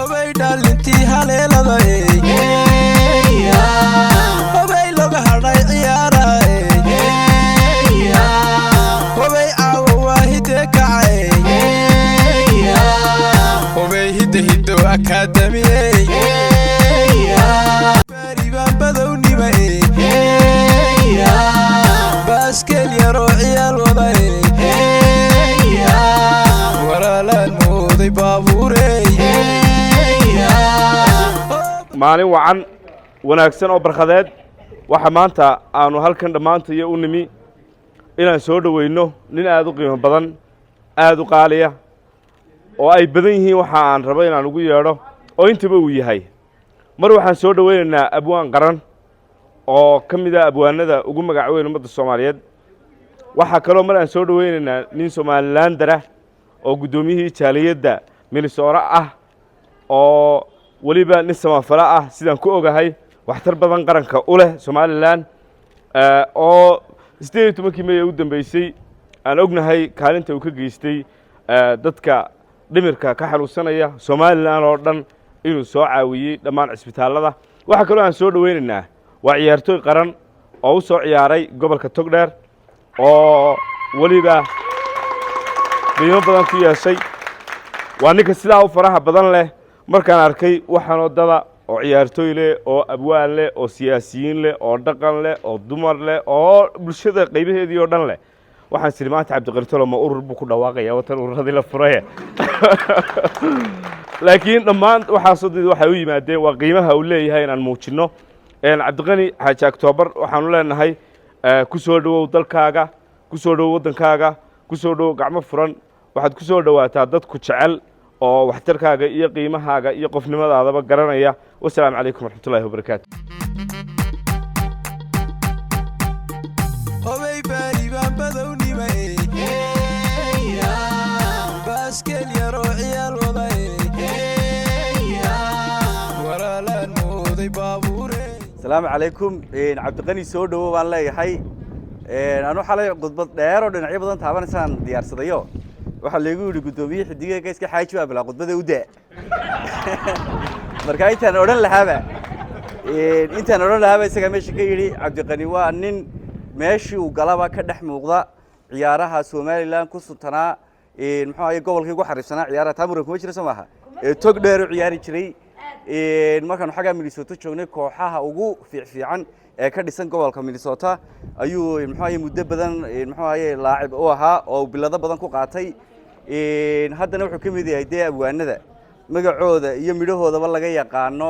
Obey dhalintii haleeladay Obey loga hadhay ciyaaraay Obey aawo waahide kacay Obey hiddo akademiyey Bari baan badownimay Baskeel yaroo ciyaal waday Walaalaan mooday baabuurey maalin wacan wanaagsan oo barxadeed waxa maanta aanu halkan dhamaantayo u nimi inaan soo dhaweyno nin aad u qiimo badan aad u qaaliya oo ay badan yihiin waxa aan rabo inaan ugu yeedho oo intaba uu yahay mar waxaan soo dhaweynaynaa abwaan qaran oo ka mid ah abwaanada ugu magac weyn ummadda Soomaaliyeed waxa kale oo mar aan soo dhaweynaynaa nin Somaliland ah oo gudoomiyihii jaaliyadda Minnesota ah oo waliba nin samafala ah sidaan ku ogahay waxtar badan qaranka u leh Somaliland oo 18 May u dambeysay aan ognahay kaalinta uu ka geystay dadka dhimirka ka xanuunsanaya Somaliland oo dhan inuu soo caawiyay dhammaan isbitaalada waxa kale oo aan soo dhaweynaynaa waa ciyaartoy qaran oo u soo ciyaaray gobolka Togdheer oo waliba qiimo badan ku yeeshay waa ninka sidaa u faraha badan leh markaan arkay waxaan wadada oo ciyaartoy leh oo abwaan leh oo siyaasiyiin leh oo dhaqan leh oo dumar leh oo bulshada qaybaheedii oo dhan leh waxaan sii maanta Cabdiqartolo ma urur buu ku dhawaaqaya watan ururadii la furay laakiin dhammaan waxa soo did waxa u yimaadeen waa qiimaha uu leeyahay inaan muujino Cabdiqani Xaaji October waxaan u leenahay ku soo dhawow dalkaaga ku soo dhawow wadankaaga ku soo dhawow gacmo furan waxaad ku soo dhawaataa dadku jecel oo waxtarkaaga iyo qiimahaaga iyo qofnimadaadaba garanaya wassalaamu calaykum waraxmatullaahi wabarakaatu Obey bari baan badownimay Baskeel yaroo ciyaal waday Walaalaan mooday baabuurey السلام عليكم عبد الغني سودو والله يحي أنا حالي قطبة داير ودنا عيب بدن تعبان إنسان ديار صديو وحلا يقول قطبي حديقة كيس كحاجة شوية بلا قطبة ده وده مركايت أنا أورن لهذا أنت أنا أورن لهذا إذا كمش كيري عبد الغني وأنين ماشي وقلبه كدح موضع عيارها سومالي لان كسرتنا محايا قبل كي حرف سنة عيارها تامر كويش رسمها تقدر عياري شري markaan xaga Minnesota joognay kooxaha ugu fiican ee ka dhisan gobolka Minnesota ayuu maxay muddo badan maxay laacib u ahaa oo bilada badan ku qaatay haddana wuxuu ka mid yahay abwaanada magacooda iyo midhahoodaba laga yaqaano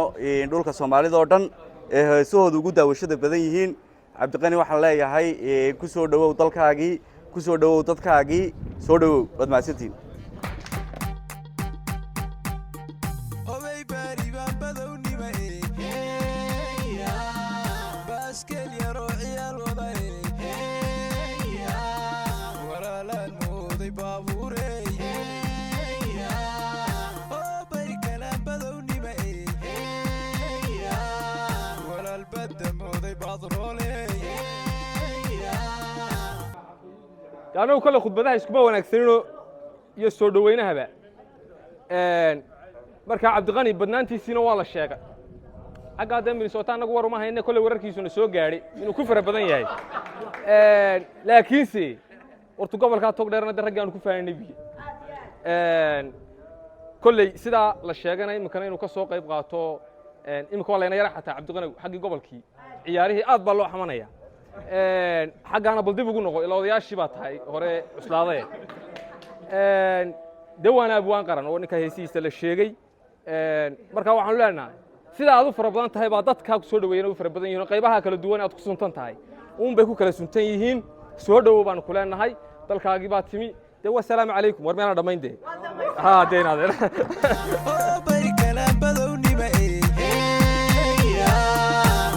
dhulka Soomaalida oo dhan ee heesahooda ugu daawashada badan yihiin Cabdiqani waxaan leeyahay ku soo dhawow dalkaagii ku soo dhawow dadkaagii soo dhawow wad maasantiin أنا وكل خطبتها يسكبوا ونكسرينه يسودوا وينها بقى. مركب عبد الغني بدنا أنتي سينا والله الشاقة. أقعد من صوتنا نقول ما هي كل ورك يسون السوق جاري إنه كفر بدنا ياي. لكن سي ورتقبل كات تقدر ندرج عن كفر النبي. كل سيدا للشاقة أنا مكان إنه كسوق يبغى تو إنه كله أنا يرى حتى عبد الغني حق قبل كي عياره أضبط له حمانية. حاجة أنا بلدي بقول نقول لو ضياش شبات هاي هراء أسلاذة دوانا أبوان قرن ونك هيسي يستل الشيء مركوا عن لنا سيدا هذا فربضان تهاي بعضات كاب سودو وينو فربضان ينو قيبها كل دوان أتقصون تنتهاي بيكو كل سنتين سودو بان كلنا هاي تلك عجيبات تمي دوا السلام عليكم ورمينا دمين ده دين هذا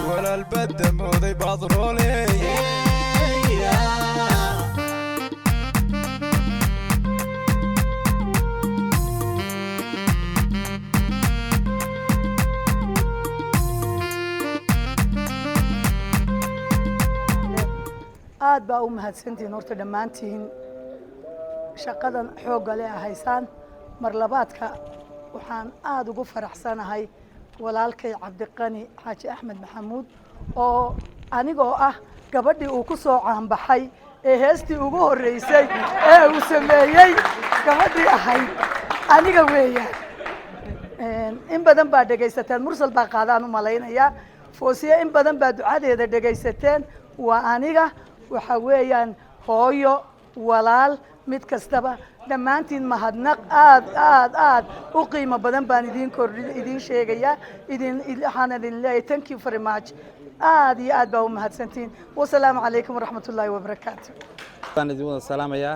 ولا البد موضي بعض رولي aad baa u mahadsantihiin horta dhammaantiin shaqadan xoogga leh haysaan mar labaadka waxaan aada ugu faraxsanahay walaalkay cabdiqani xaaji axmed maxamuud oo anigoo ah gabadhii uu ku soo caanbaxay ee heestii ugu horreysay ee uu sameeyey gabadhii ahayd aniga weeyaan in badan baa dhegaysateen mursal baa qaadaan u malaynayaa foosiye in badan baa ducadeeda dhegaysateen waa aniga waxa weeyaan hooyo walaal mid kastaba dhammaantiin mahadnaq aad u qiimo badan baan idiin sheegayaa waxaan idin leeyahay thank you very much aad iyo aad baa u mahadsantiin wasalaamu calaykum waraxmat ullaahi wabarakaatu waan idin wada salaamayaa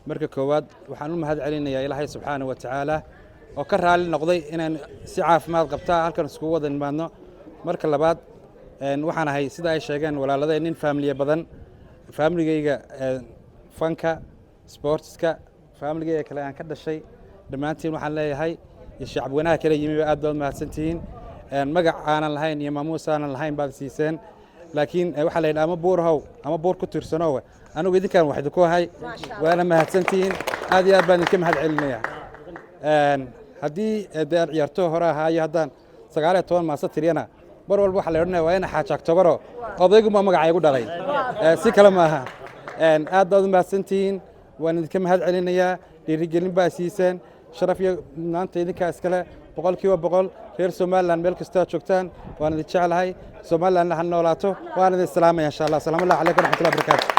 marka koowaad waxaan u mahad celinayaa ilaahay subxaanahu wa tacaala oo ka raali noqday inaan si caafimaad qabtaa halkan iskugu wada nimaadno marka labaad waxaan ahay sida ay sheegeen walaalada nin faamiliya badan faamiligayga fanka sportska faamiligayga kale aan ka dhashay dhammaantiin waxaan leeyahay iyo shacab wanaag kale yimi aad baad mahadsantihiin magac aanan lahayn iyo maamuus aanan lahayn baad siiseen laakiin waxaa la yidhi ama buur how ama buur ku tirsanow anigu idinkaan wax idinku ahay waana mahadsantihiin aad iyo aad baan idinka mahad celinayaa haddii dee ciyaartoo hore ahaayo haddaan 19 maasa tiriyana mar walba waxaa la odhanaya waa ina xaaja Oktobaro odayguma magaca igu dhalay si kale maaha aad baad u mahadsantihiin waan idinka mahad celinayaa dhiirigelin baa siiseen sharaf iyo maanta idinkaa iskale 100% reer Somaliland meel kasta joogtaan waan idin jecelahay Somaliland ha noolaato waan idin salaamaya insha Allah salaamu alaykum wa rahmatullahi wa barakatuh